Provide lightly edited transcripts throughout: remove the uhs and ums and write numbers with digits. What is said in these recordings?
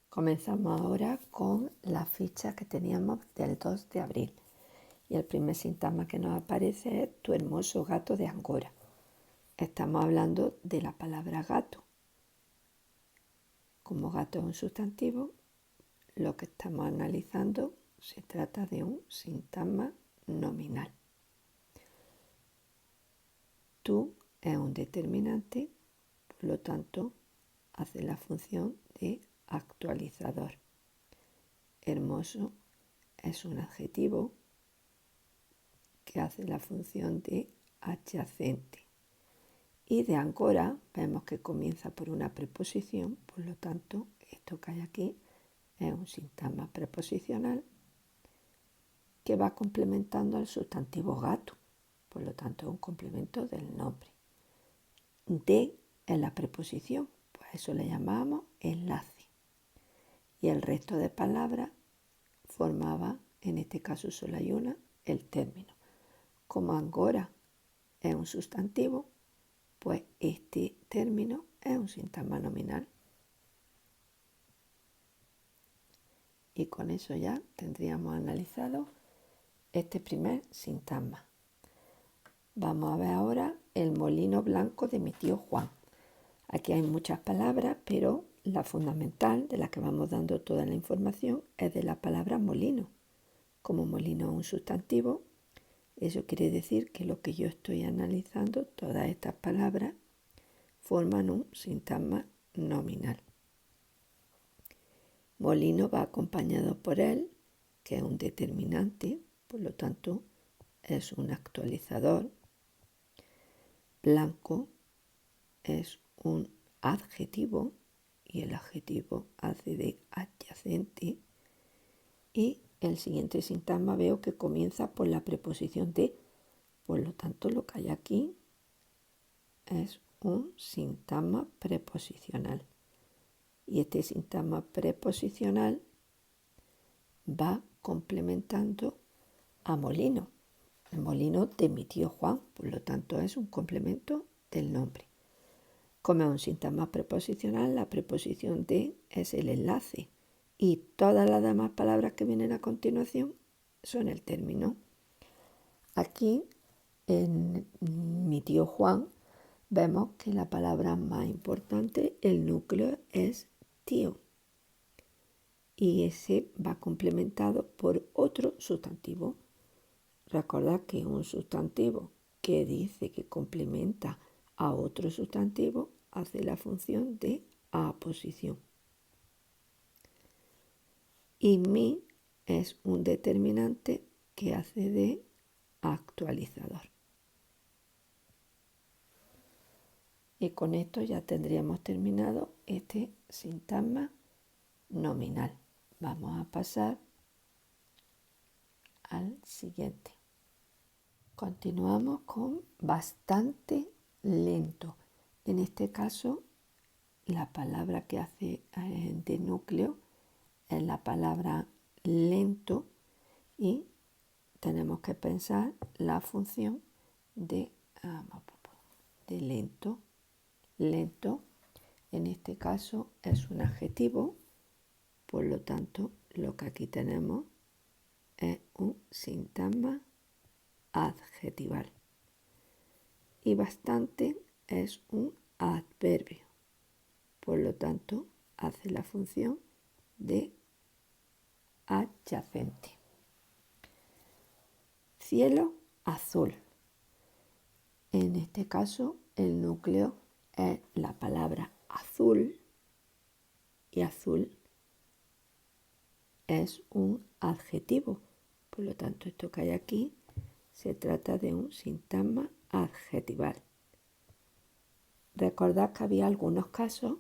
Comenzamos ahora con la ficha que teníamos del 2 de abril. Y el primer sintagma que nos aparece es tu hermoso gato de Angora. Estamos hablando de la palabra gato. Como gato es un sustantivo, lo que estamos analizando se trata de un sintagma nominal. Tú es un determinante, por lo tanto, hace la función de actualizador. Hermoso es un adjetivo que hace la función de adyacente. Y de Angora vemos que comienza por una preposición, por lo tanto, esto que hay aquí es un sintagma preposicional que va complementando al sustantivo gato, por lo tanto, es un complemento del nombre. De es la preposición, pues eso le llamamos enlace. Y el resto de palabras formaba, en este caso solo hay una, el término. Como Angora es un sustantivo, pues este término es un sintagma nominal. Y con eso ya tendríamos analizado este primer sintagma. Vamos a ver ahora el molino blanco de mi tío Juan. Aquí hay muchas palabras, pero la fundamental, de la que vamos dando toda la información, es de la palabra molino. Como molino es un sustantivo, eso quiere decir que lo que yo estoy analizando, todas estas palabras, forman un sintagma nominal. Molino va acompañado por él, que es un determinante, por lo tanto es un actualizador. Blanco es un adjetivo y el adjetivo hace de adyacente. Y el siguiente sintagma veo que comienza por la preposición de, por lo tanto lo que hay aquí es un sintagma preposicional. Y este sintagma preposicional va complementando a molino. El molino de mi tío Juan, por lo tanto es un complemento del nombre. Como es un sintagma preposicional, la preposición de es el enlace y todas las demás palabras que vienen a continuación son el término. Aquí en mi tío Juan vemos que la palabra más importante, el núcleo, es tío. Y ese va complementado por otro sustantivo. Recordad que un sustantivo que dice que complementa a otro sustantivo hace la función de aposición. Y mi es un determinante que hace de actualizador. Y con esto ya tendríamos terminado este sintagma nominal. Vamos a pasar al siguiente. Continuamos con bastante lento. En este caso, la palabra que hace de núcleo es la palabra lento y tenemos que pensar la función de lento. Lento, en este caso, es un adjetivo, por lo tanto, lo que aquí tenemos es un sintagma adjetival. Y bastante es un adverbio, por lo tanto, hace la función de adyacente. Cielo azul. En este caso, el núcleo es la palabra azul y azul es un adjetivo. Por lo tanto, esto que hay aquí se trata de un sintagma adjetival. Recordad que había algunos casos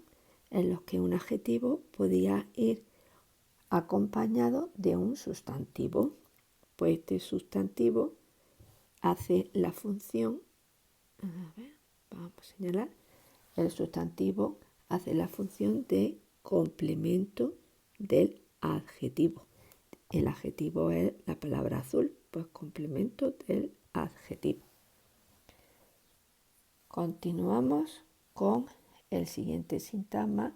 en los que un adjetivo podía ir acompañado de un sustantivo. Pues este sustantivo hace la función, vamos a señalar, el sustantivo hace la función de complemento del adjetivo. El adjetivo es la palabra azul, pues complemento del adjetivo. Continuamos con el siguiente sintagma,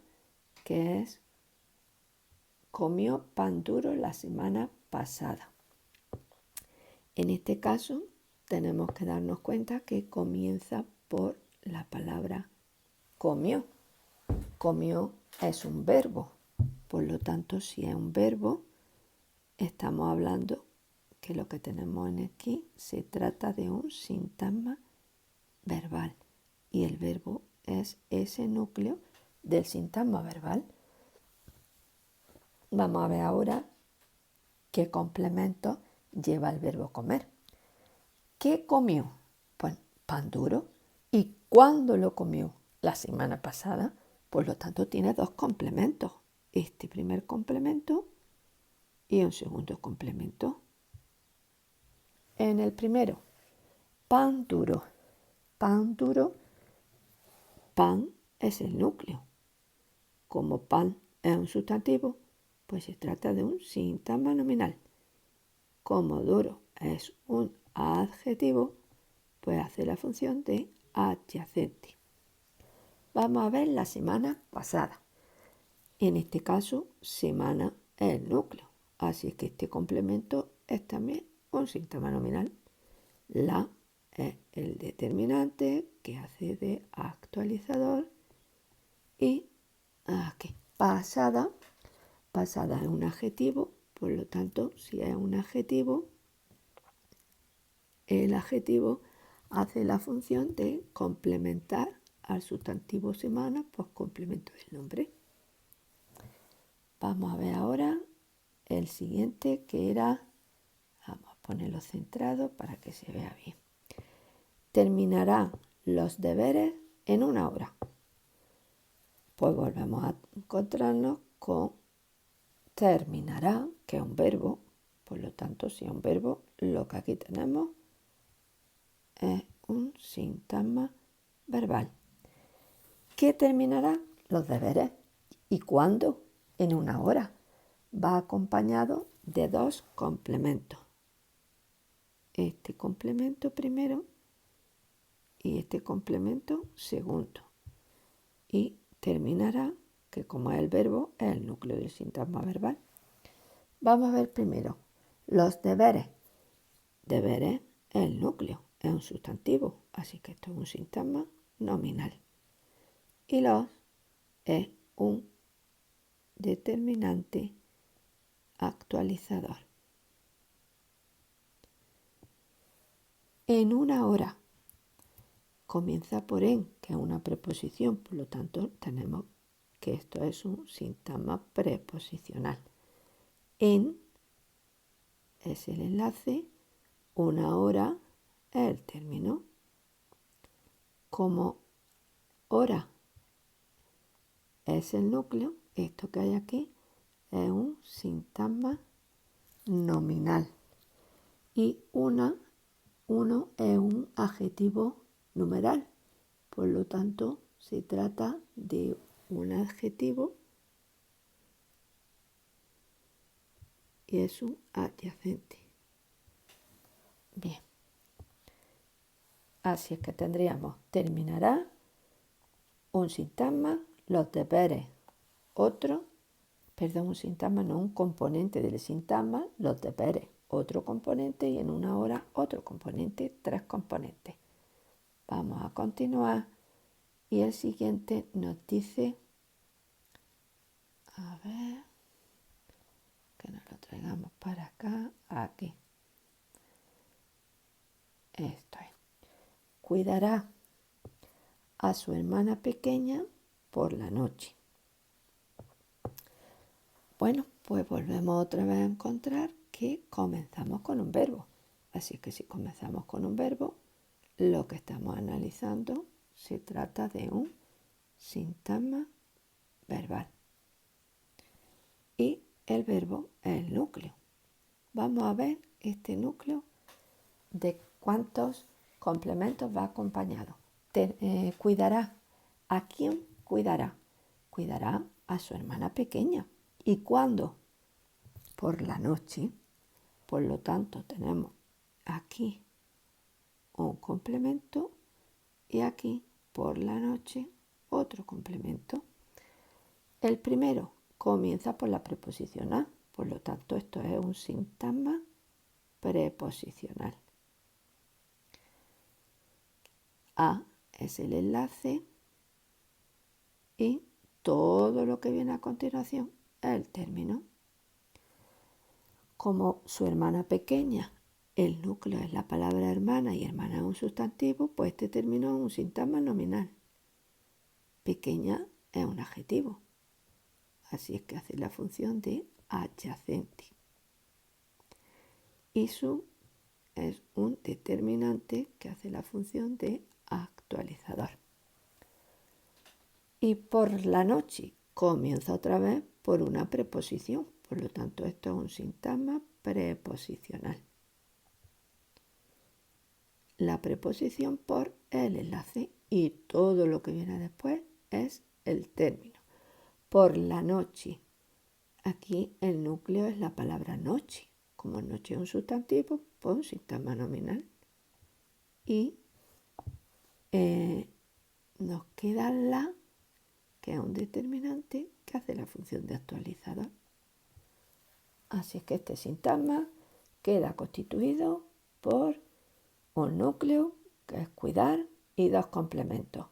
que es comió pan duro la semana pasada. En este caso tenemos que darnos cuenta que comienza por la palabra comió. Comió es un verbo, por lo tanto, si es un verbo, estamos hablando que lo que tenemos aquí se trata de un sintagma verbal y el verbo es ese núcleo del sintagma verbal. Vamos a ver ahora qué complemento lleva el verbo comer. ¿Qué comió? Pues pan duro. ¿Y cuándo lo comió? La semana pasada. Por lo tanto, tiene dos complementos. Este primer complemento y un segundo complemento. En el primero, pan duro. Pan duro, pan es el núcleo. Como pan es un sustantivo, pues se trata de un sintagma nominal. Como duro es un adjetivo, pues hace la función de adyacente. Vamos a ver la semana pasada. En este caso, semana es el núcleo. Así que este complemento es también un sintagma nominal. La es el determinante que hace de actualizador. Y aquí, pasada. Pasada es un adjetivo, por lo tanto, si es un adjetivo, el adjetivo hace la función de complementar al sustantivo semana, pues complemento del nombre. Vamos a ver ahora el siguiente, que era, vamos a ponerlo centrado para que se vea bien. Terminará los deberes en 1 hora. Pues volvemos a encontrarnos con terminará, que es un verbo. Por lo tanto, si es un verbo, lo que aquí tenemos es un sintagma verbal. ¿Qué terminará? Los deberes. ¿Y cuándo? En 1 hora. Va acompañado de 2 complementos. Este complemento primero y este complemento segundo. Y terminará, que como es el verbo, es el núcleo del sintagma verbal. Vamos a ver primero los deberes. Deberes es el núcleo, es un sustantivo, así que esto es un sintagma nominal. Y los es un determinante actualizador. En 1 hora comienza por en, que es una preposición, por lo tanto tenemos que esto es un sintagma preposicional. En es el enlace, 1 hora es el término. Como hora es el núcleo, esto que hay aquí es un sintagma nominal. Y uno es un adjetivo numeral. Por lo tanto, se trata de un adjetivo y es un adyacente. Bien. Así es que tendríamos terminará, un sintagma, los deberes, un sintagma, no un componente del sintagma, los deberes, otro componente y en 1 hora otro componente, 3 componentes. Vamos a continuar y el siguiente nos dice, a ver, que nos lo traigamos para acá, aquí. Esto es. Cuidará a su hermana pequeña por la noche. Bueno, pues volvemos otra vez a encontrar que comenzamos con un verbo. Así que si comenzamos con un verbo, lo que estamos analizando se trata de un sintagma verbal. Y el verbo es el núcleo. Vamos a ver este núcleo de cuántos complementos va acompañado. Cuidará. ¿A quién cuidará? Cuidará a su hermana pequeña. ¿Y cuándo? Por la noche. Por lo tanto, tenemos aquí un complemento y aquí por la noche otro complemento. El primero, comienza por la preposicional. Por lo tanto, esto es un sintagma preposicional. A es el enlace y todo lo que viene a continuación es el término. Como su hermana pequeña, el núcleo es la palabra hermana y hermana es un sustantivo, pues este término es un sintagma nominal. Pequeña es un adjetivo, así es que hace la función de adyacente. Y su es un determinante que hace la función de actualizador. Y por la noche comienza otra vez por una preposición, por lo tanto esto es un sintagma preposicional. La preposición por el enlace y todo lo que viene después es el término. Por la noche. Aquí el núcleo es la palabra noche. Como noche es un sustantivo, pues un sintagma nominal. Y nos queda la, que es un determinante que hace la función de actualizador. Así es que este sintagma queda constituido por un núcleo, que es cuidar, y dos complementos.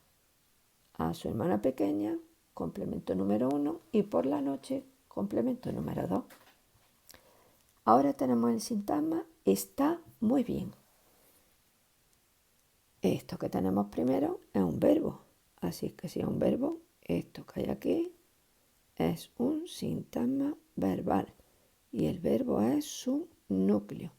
A su hermana pequeña, complemento número 1, y por la noche, complemento número 2. Ahora tenemos el sintagma está muy bien. Esto que tenemos primero es un verbo. Así que si es un verbo, esto que hay aquí es un sintagma verbal. Y el verbo es su núcleo.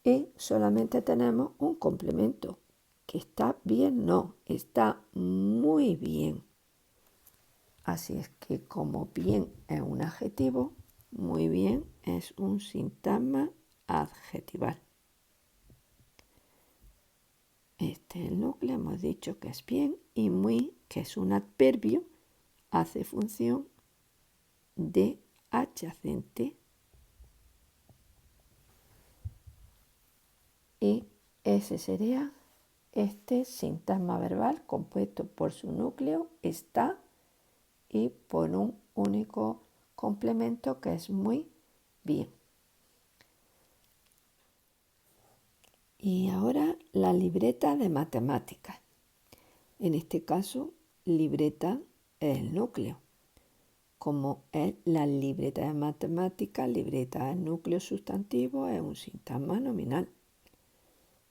Y solamente tenemos un complemento. Que está bien, no, está muy bien. Así es que como bien es un adjetivo, muy bien es un sintagma adjetival. Este es el núcleo, hemos dicho que es bien, y muy, que es un adverbio, hace función de adyacente. Y ese sería este sintagma verbal compuesto por su núcleo, está, y por un único complemento que es muy bien. Y ahora la libreta de matemáticas. En este caso, libreta es el núcleo. Como es la libreta de matemáticas, libreta es núcleo sustantivo, es un sintagma nominal.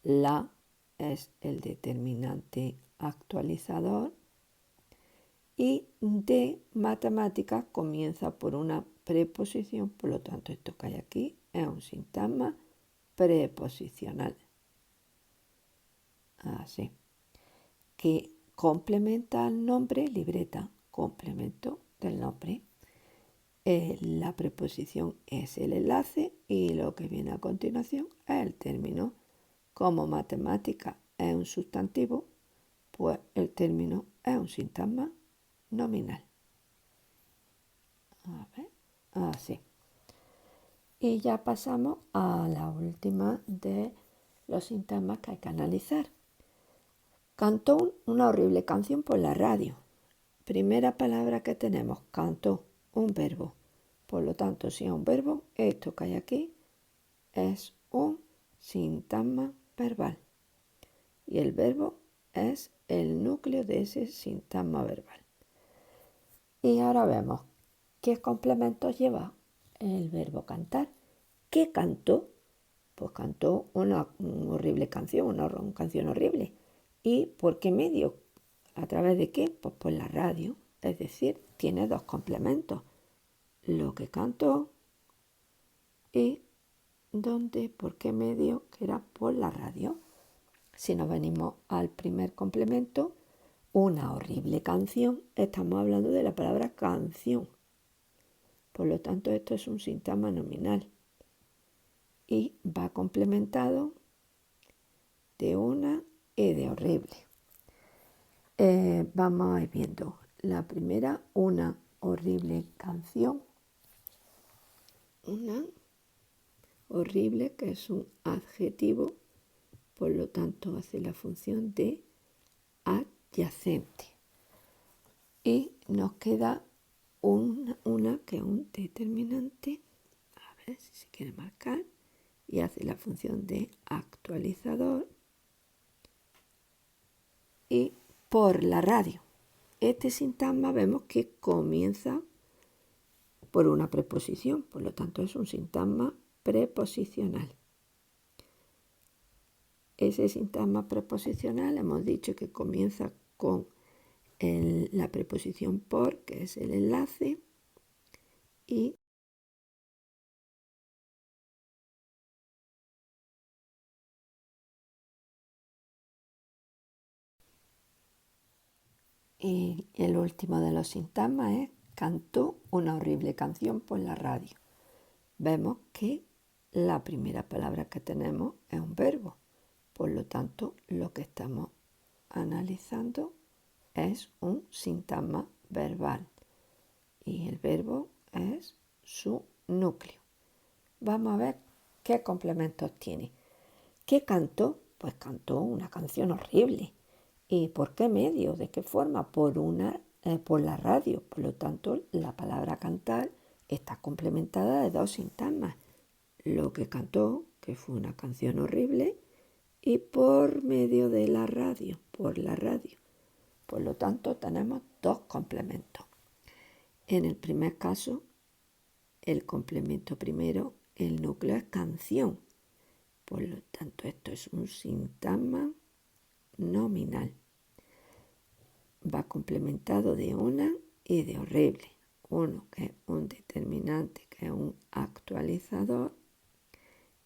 La es el determinante actualizador. Y de matemáticas comienza por una preposición, por lo tanto esto que hay aquí es un sintagma preposicional. Así. Que complementa al nombre libreta, complemento del nombre. La preposición es el enlace y lo que viene a continuación es el término. Como matemática es un sustantivo, pues el término es un sintagma nominal. A ver, así. Y ya pasamos a la última de los sintagmas que hay que analizar. Cantó una horrible canción por la radio. Primera palabra que tenemos, cantó, un verbo. Por lo tanto, si es un verbo, esto que hay aquí es un sintagma verbal. Y el verbo es el núcleo de ese sintagma verbal. Y ahora vemos qué complementos lleva el verbo cantar. ¿Qué cantó? Pues cantó una horrible canción, una canción horrible. ¿Y por qué medio? ¿A través de qué? Pues por la radio. Es decir, tiene dos complementos. Lo que cantó y dónde, por qué medio, que era por la radio. Si nos venimos al primer complemento, una horrible canción, estamos hablando de la palabra canción. Por lo tanto, esto es un sintagma nominal. Y va complementado de una y de horrible. Vamos a ir viendo. La primera, una horrible canción. Una horrible, que es un adjetivo, por lo tanto hace la función de adyacente. Y nos queda una que es un determinante, a ver si se quiere marcar, y hace la función de actualizador, y por la radio. Este sintagma vemos que comienza por una preposición, por lo tanto es un sintagma preposicional. Ese sintagma preposicional hemos dicho que comienza con la preposición por, que es el enlace, y el último de los sintagmas es cantó una horrible canción por la radio. Vemos que la primera palabra que tenemos es un verbo, por lo tanto lo que estamos analizando es un sintagma verbal y el verbo es su núcleo. Vamos a ver qué complementos tiene. ¿Qué cantó? Pues cantó una canción horrible. ¿Y por qué medio? ¿De qué forma? Por la radio. Por lo tanto, la palabra cantar está complementada de dos sintagmas. Lo que cantó, que fue una canción horrible, y por medio de la radio, por la radio. Por lo tanto, tenemos dos complementos. En el primer caso, el complemento primero, el núcleo es canción. Por lo tanto, esto es un sintagma nominal. Va complementado de una y de horrible. Uno que es un determinante, que es un actualizador,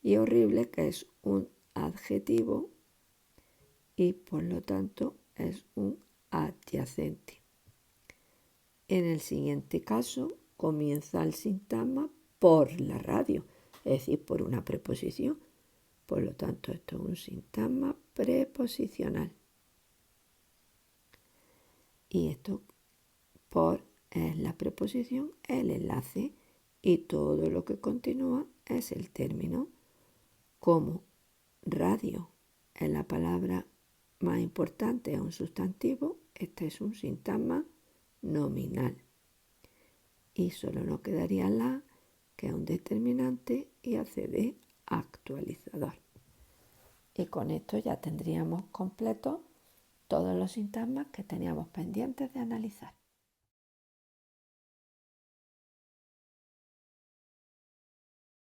y horrible, que es un adjetivo y por lo tanto es un adyacente. En el siguiente caso comienza el sintagma por la radio, es decir, por una preposición. Por lo tanto, esto es un sintagma preposicional. Y esto por es la preposición, el enlace, y todo lo que continúa es el término. Como radio es la palabra más importante, es un sustantivo, este es un sintagma nominal. Y solo nos quedaría la, que es un determinante y hace de actualizador. Y con esto ya tendríamos completos todos los sintagmas que teníamos pendientes de analizar.